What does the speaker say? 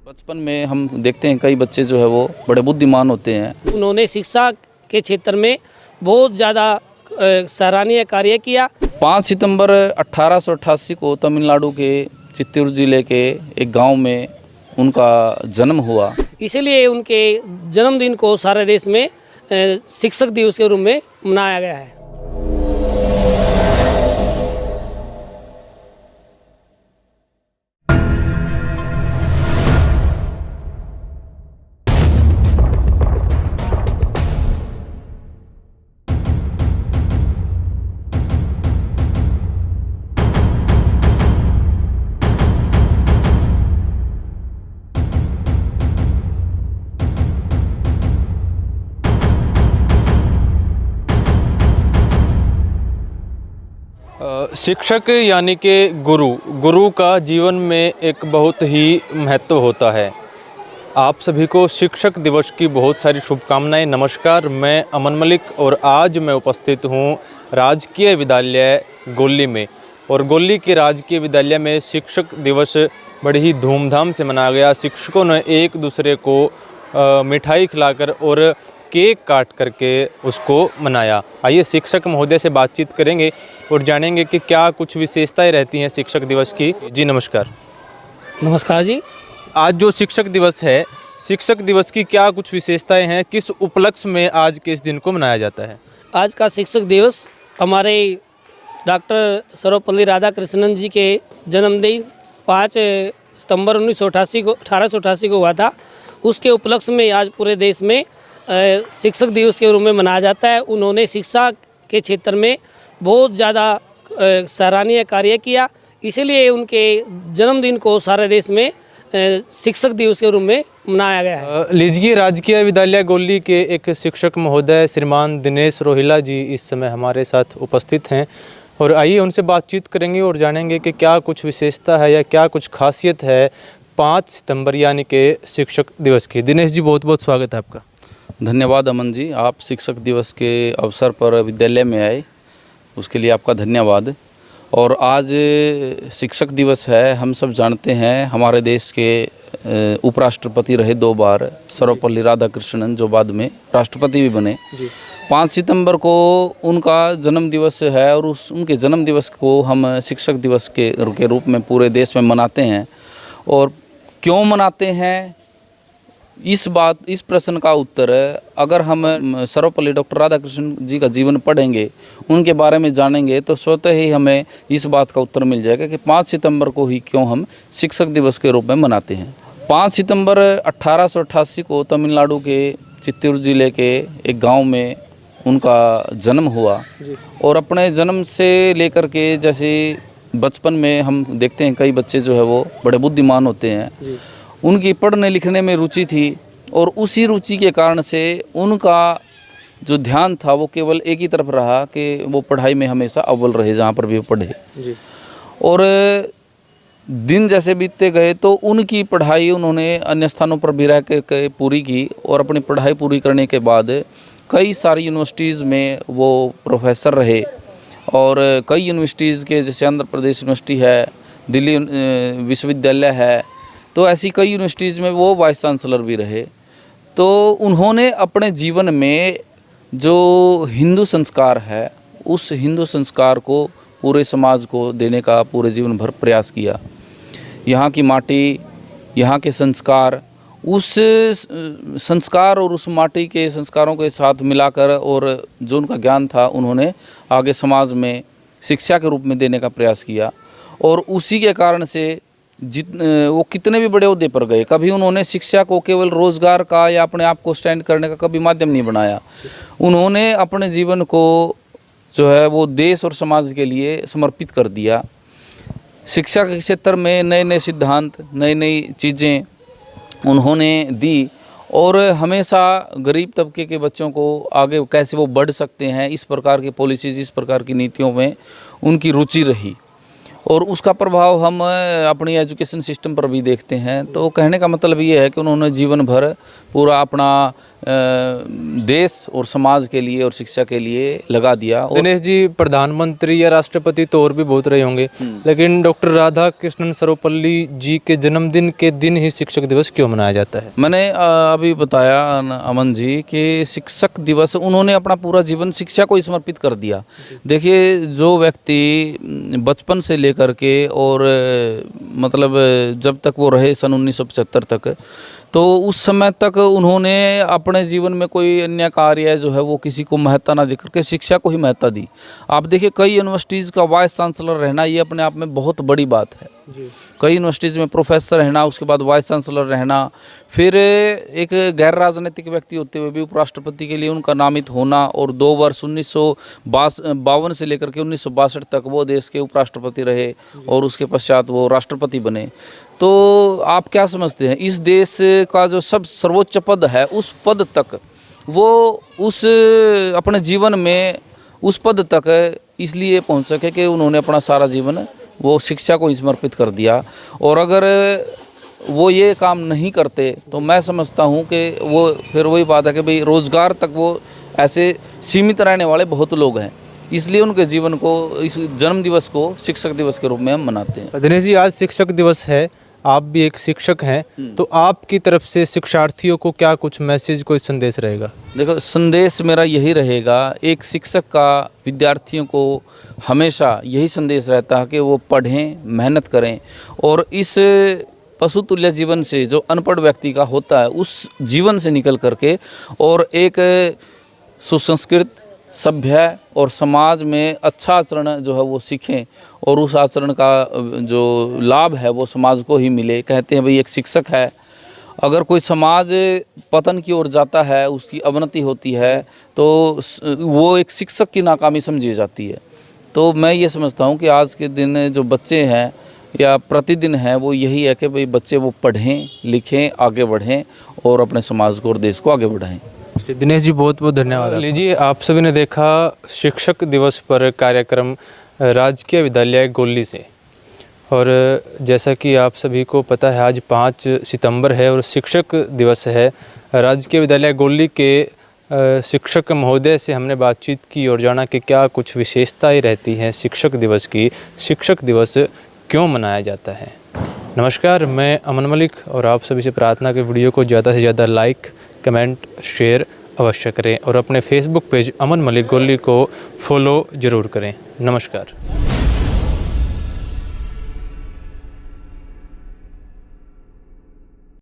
बचपन में हम देखते हैं कई बच्चे जो है वो बड़े बुद्धिमान होते हैं। उन्होंने शिक्षा के क्षेत्र में बहुत ज़्यादा सराहनीय कार्य किया। 5 सितंबर 1888 को तमिलनाडु के चित्तूर जिले के एक गांव में उनका जन्म हुआ। इसलिए उनके जन्मदिन को सारे देश में शिक्षक दिवस के रूप में मनाया गया है। शिक्षक यानी कि गुरु का जीवन में एक बहुत ही महत्व होता है। आप सभी को शिक्षक दिवस की बहुत सारी शुभकामनाएं। नमस्कार, मैं अमन मलिक और आज मैं उपस्थित हूं राजकीय विद्यालय गोली में। और गोली के राजकीय विद्यालय में शिक्षक दिवस बड़ी ही धूमधाम से मनाया गया। शिक्षकों ने एक दूसरे को मिठाई खिलाकर और केक काट करके उसको मनाया। आइए शिक्षक महोदय से बातचीत करेंगे और जानेंगे कि क्या कुछ विशेषताएं रहती हैं शिक्षक दिवस की। जी नमस्कार। नमस्कार जी। आज जो शिक्षक दिवस है, शिक्षक दिवस की क्या कुछ विशेषताएं हैं? किस उपलक्ष्य में आज के इस दिन को मनाया जाता है? आज का शिक्षक दिवस हमारे डॉक्टर सर्वपल्ली राधाकृष्णन जी के जन्मदिन 5 सितंबर 1888 को हुआ था। उसके उपलक्ष्य में आज पूरे देश में शिक्षक दिवस के रूप में मनाया जाता है। उन्होंने शिक्षा के क्षेत्र में बहुत ज़्यादा सराहनीय कार्य किया। इसलिए उनके जन्मदिन को सारे देश में शिक्षक दिवस के रूप में मनाया गया है। लीजिए, राजकीय विद्यालय गोली के एक शिक्षक महोदय श्रीमान दिनेश रोहिला जी इस समय हमारे साथ उपस्थित हैं और आइए उनसे बातचीत करेंगे और जानेंगे कि क्या कुछ विशेषता है या क्या कुछ खासियत है 5 सितंबर यानी कि शिक्षक दिवस की। दिनेश जी, बहुत बहुत स्वागत है आपका। धन्यवाद अमन जी, आप शिक्षक दिवस के अवसर पर विद्यालय में आए उसके लिए आपका धन्यवाद। और आज शिक्षक दिवस है। हम सब जानते हैं हमारे देश के उपराष्ट्रपति रहे 2 बार सर्वपल्ली राधाकृष्णन, जो बाद में राष्ट्रपति भी बने। 5 सितंबर को उनका जन्म दिवस है और उनके जन्म दिवस को हम शिक्षक दिवस के रूप में पूरे देश में मनाते हैं। और क्यों मनाते हैं, इस प्रश्न का उत्तर अगर हम सर्वपल्ली डॉक्टर राधाकृष्णन जी का जीवन पढ़ेंगे, उनके बारे में जानेंगे तो स्वतः ही हमें इस बात का उत्तर मिल जाएगा कि 5 सितंबर को ही क्यों हम शिक्षक दिवस के रूप में मनाते हैं। 5 सितंबर 1888 को तमिलनाडु के चित्तूर जिले के एक गांव में उनका जन्म हुआ। और अपने जन्म से लेकर के, जैसे बचपन में हम देखते हैं कई बच्चे जो है वो बड़े बुद्धिमान होते हैं, उनकी पढ़ने लिखने में रुचि थी और उसी रुचि के कारण से उनका जो ध्यान था वो केवल एक ही तरफ रहा कि वो पढ़ाई में हमेशा अव्वल रहे जहाँ पर भी वो पढ़े। और दिन जैसे बीतते गए तो उनकी पढ़ाई उन्होंने अन्य स्थानों पर भी रह के पूरी की और अपनी पढ़ाई पूरी करने के बाद कई सारी यूनिवर्सिटीज़ में वो प्रोफेसर रहे। और कई यूनिवर्सिटीज़ के, जैसे आंध्र प्रदेश यूनिवर्सिटी है, दिल्ली विश्वविद्यालय है, तो ऐसी कई यूनिवर्सिटीज़ में वो वाइस चांसलर भी रहे। तो उन्होंने अपने जीवन में जो हिंदू संस्कार है, उस हिंदू संस्कार को पूरे समाज को देने का पूरे जीवन भर प्रयास किया। यहाँ की माटी, यहाँ के संस्कार, उस संस्कार और उस माटी के संस्कारों के साथ मिलाकर और जो उनका ज्ञान था उन्होंने आगे समाज में शिक्षा के रूप में देने का प्रयास किया। और उसी के कारण से वो कितने भी बड़े ओहदे पर गए, कभी उन्होंने शिक्षा को केवल रोज़गार का या अपने आप को स्टैंड करने का कभी माध्यम नहीं बनाया। उन्होंने अपने जीवन को जो है वो देश और समाज के लिए समर्पित कर दिया। शिक्षा के क्षेत्र में नए नए सिद्धांत, नई नई चीज़ें उन्होंने दी और हमेशा गरीब तबके के बच्चों को आगे कैसे वो बढ़ सकते हैं, इस प्रकार की पॉलिसीज़, इस प्रकार की नीतियों में उनकी रुचि रही। और उसका प्रभाव हम अपनी एजुकेशन सिस्टम पर भी देखते हैं। तो कहने का मतलब ये है कि उन्होंने जीवन भर पूरा अपना देश और समाज के लिए और शिक्षा के लिए लगा दिया। और दिनेश जी, प्रधानमंत्री या राष्ट्रपति तो और भी बहुत रहे होंगे, लेकिन डॉक्टर राधा कृष्णन सर्वपल्ली जी के जन्मदिन के दिन ही शिक्षक दिवस क्यों मनाया जाता है? मैंने अभी बताया अमन जी कि शिक्षक दिवस, उन्होंने अपना पूरा जीवन शिक्षा को ही समर्पित कर दिया। देखिए, जो व्यक्ति बचपन से लेकर के और मतलब जब तक वो रहे सन 1975 तक, तो उस समय तक उन्होंने अपने जीवन में कोई अन्य कार्य जो है वो किसी को महत्ता ना देकर के शिक्षा को ही महत्ता दी। आप देखिए, कई यूनिवर्सिटीज़ का वाइस चांसलर रहना ये अपने आप में बहुत बड़ी बात है। कई यूनिवर्सिटीज़ में प्रोफेसर रहना, उसके बाद वाइस चांसलर रहना, फिर एक गैर राजनीतिक व्यक्ति होते हुए भी उपराष्ट्रपति के लिए उनका नामित होना, और 2 वर्ष 1952 से लेकर के 1962 तक वो देश के उपराष्ट्रपति रहे और उसके पश्चात वो राष्ट्रपति बने। तो आप क्या समझते हैं, इस देश का जो सब सर्वोच्च पद है, उस पद तक वो उस अपने जीवन में उस पद तक इसलिए पहुंच सके कि उन्होंने अपना सारा जीवन वो शिक्षा को ही समर्पित कर दिया। और अगर वो ये काम नहीं करते तो मैं समझता हूँ कि वो फिर वही बात है कि भाई रोज़गार तक वो ऐसे सीमित रहने वाले बहुत लोग हैं। इसलिए उनके जीवन को, इस जन्म दिवस को शिक्षक दिवस के रूप में हम मनाते हैं। दिनेश जी, आज शिक्षक दिवस है, आप भी एक शिक्षक हैं, तो आपकी तरफ से शिक्षार्थियों को क्या कुछ मैसेज, कोई संदेश रहेगा? देखो, संदेश मेरा यही रहेगा, एक शिक्षक का विद्यार्थियों को हमेशा यही संदेश रहता है कि वो पढ़ें, मेहनत करें, और इस पशुतुल्य जीवन से जो अनपढ़ व्यक्ति का होता है, उस जीवन से निकल करके और एक सुसंस्कृत, सभ्य और समाज में अच्छा आचरण जो है वो सीखें, और उस आचरण का जो लाभ है वो समाज को ही मिले। कहते हैं भाई, एक शिक्षक है, अगर कोई समाज पतन की ओर जाता है, उसकी अवनति होती है, तो वो एक शिक्षक की नाकामी समझी जाती है। तो मैं ये समझता हूँ कि आज के दिन जो बच्चे हैं या प्रतिदिन है, वो यही है कि भाई बच्चे वो पढ़ें, लिखें, आगे बढ़ें और अपने समाज को और देश को आगे बढ़ाएं। दिनेश जी, बहुत बहुत धन्यवाद। लीजिए, आप सभी ने देखा शिक्षक दिवस पर कार्यक्रम राजकीय विद्यालय गोल्ली से, और जैसा कि आप सभी को पता है आज 5 सितंबर है और शिक्षक दिवस है। राजकीय विद्यालय गोल्ली के शिक्षक महोदय से हमने बातचीत की और जाना कि क्या कुछ विशेषताएं रहती हैं शिक्षक दिवस की, शिक्षक दिवस क्यों मनाया जाता है। नमस्कार, मैं अमन मलिक, और आप सभी से प्रार्थना कि वीडियो को ज़्यादा से ज़्यादा लाइक, कमेंट, शेयर अवश्य करें और अपने फेसबुक पेज अमन मलिक गोल्ली को फॉलो ज़रूर करें। नमस्कार।